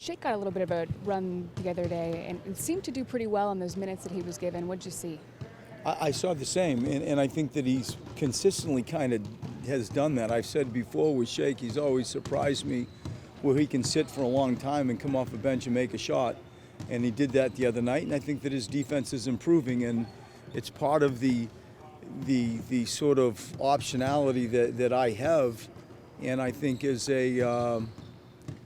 Shake got a little bit of a run the other day and seemed to do pretty well in those minutes that he was given. What did you see? I saw the same, and I think that he's consistently kind of has done that. I've said before with Shake, he's always surprised me where he can sit for a long time and come off the bench and make a shot. And he did that the other night, and I think that his defense is improving, and it's part of the sort of optionality that I have, and I think is a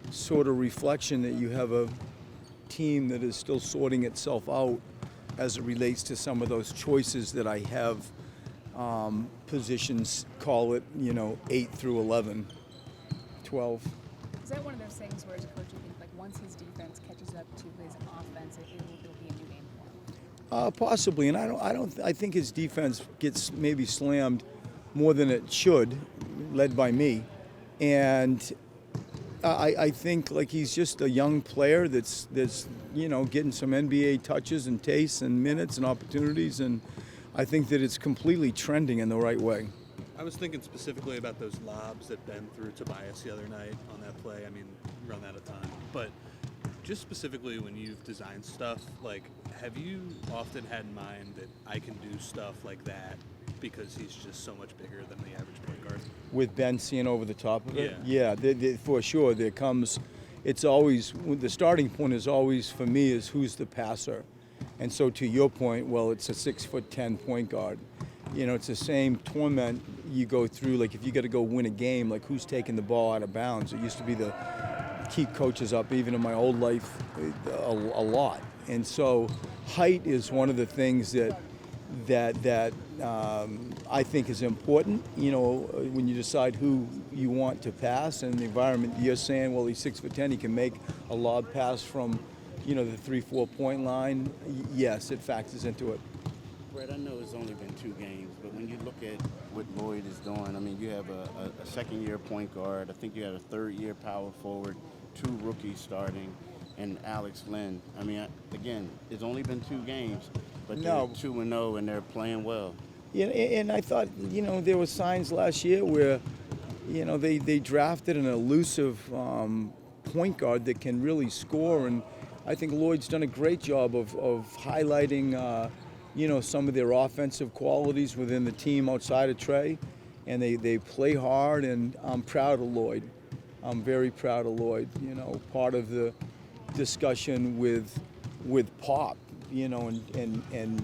sort of reflection that you have a team that is still sorting itself out as it relates to some of those choices that I have. Positions, call it, 8 through 11, 12. Is that one of those things where as a coach you think like once his defense catches up to his offense, it'll be a new game for him? Possibly, and I think his defense gets maybe slammed more than it should, led by me, and I think like he's just a young player that's getting some NBA touches and tastes and minutes and opportunities, and I think that it's completely trending in the right way. I was thinking specifically about those lobs that Ben threw Tobias the other night on that play. I mean, we run out of time, but just specifically when you've designed stuff, like, have you often had in mind that I can do stuff like that because he's just so much bigger than the average point guard? With Ben seeing over the top of it? Yeah. For sure. It's always, the starting point is always, for me, is who's the passer. And so to your point, well, it's a 6'10" point guard. It's the same torment you go through, like if you got to go win a game, like who's taking the ball out of bounds. It used to be the keep coaches up, even in my old life, a lot. And so height is one of the things that I think is important, when you decide who you want to pass and the environment. You're saying, well, he's 6'10", he can make a lob pass from, the 3-4 point line. Yes, it factors into it. Brett, I know it's only been 2 games, but when you look at what Lloyd is doing, I mean, you have a second-year point guard. I think you have a third-year power forward, 2 rookies starting, and Alex Lynn. I mean, again, it's only been 2 games, but they're 2-0 and they're playing well. Yeah, and I thought, there were signs last year where, they drafted an elusive point guard that can really score, and I think Lloyd's done a great job of highlighting, some of their offensive qualities within the team outside of Trey, and they play hard, and I'm proud of Lloyd. I'm very proud of Lloyd. Part of the discussion with Pop, and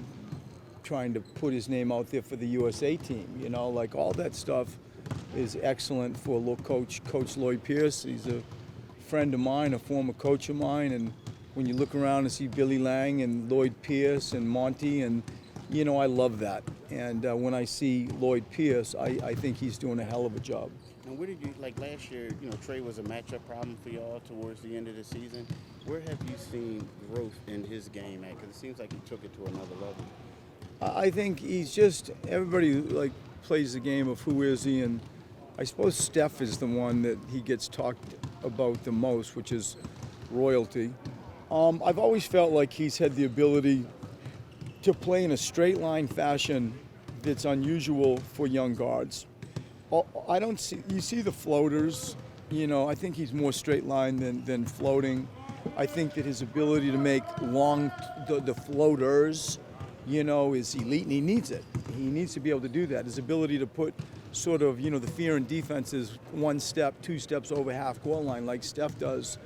trying to put his name out there for the USA team. Like all that stuff is excellent for Coach Lloyd Pierce. He's a friend of mine, a former coach of mine, and when you look around and see Billy Lang and Lloyd Pierce and Monty, and I love that. And when I see Lloyd Pierce, I think he's doing a hell of a job. And where did you, like last year, Trey was a matchup problem for y'all towards the end of the season. Where have you seen growth in his game at? Because it seems like he took it to another level. I think he's just, everybody plays the game of who is he, and I suppose Steph is the one that he gets talked about the most, which is royalty. I've always felt like he's had the ability to play in a straight line fashion that's unusual for young guards. I don't see, you see the floaters, I think he's more straight line than floating. I think that his ability to make the floaters, is elite, and he needs it. He needs to be able to do that. His ability to put sort of, the fear in defense is 1 step, 2 steps over half court line like Steph does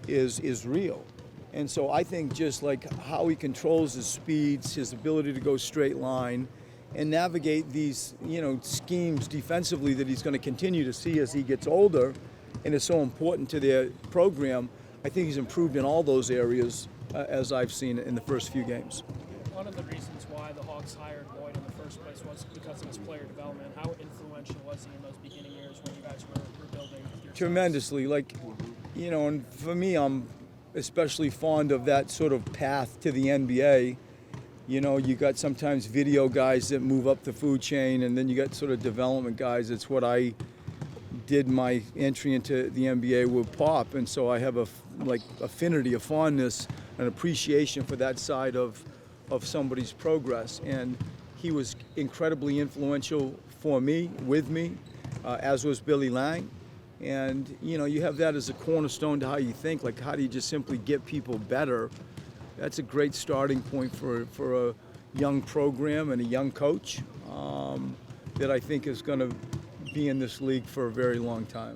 is real. And so I think just like how he controls his speeds, his ability to go straight line and navigate these, schemes defensively that he's going to continue to see as he gets older and is so important to their program, I think he's improved in all those areas as I've seen in the first few games. One of the reasons why the Hawks hired Lloyd in the first place was because of his player development. How influential was he in those beginning years when you guys were building your Tremendously. And for me, I'm especially fond of that sort of path to the NBA. You got sometimes video guys that move up the food chain, and then you got sort of development guys. It's what I did my entry into the NBA with Pop, and so I have a affinity, a fondness, an appreciation for that side of somebody's progress. And he was incredibly influential for me, with me, as was Billy Lang. And, you know, you have that as a cornerstone to how you think, like how do you just simply get people better? That's a great starting point for a young program and a young coach that I think is going to be in this league for a very long time.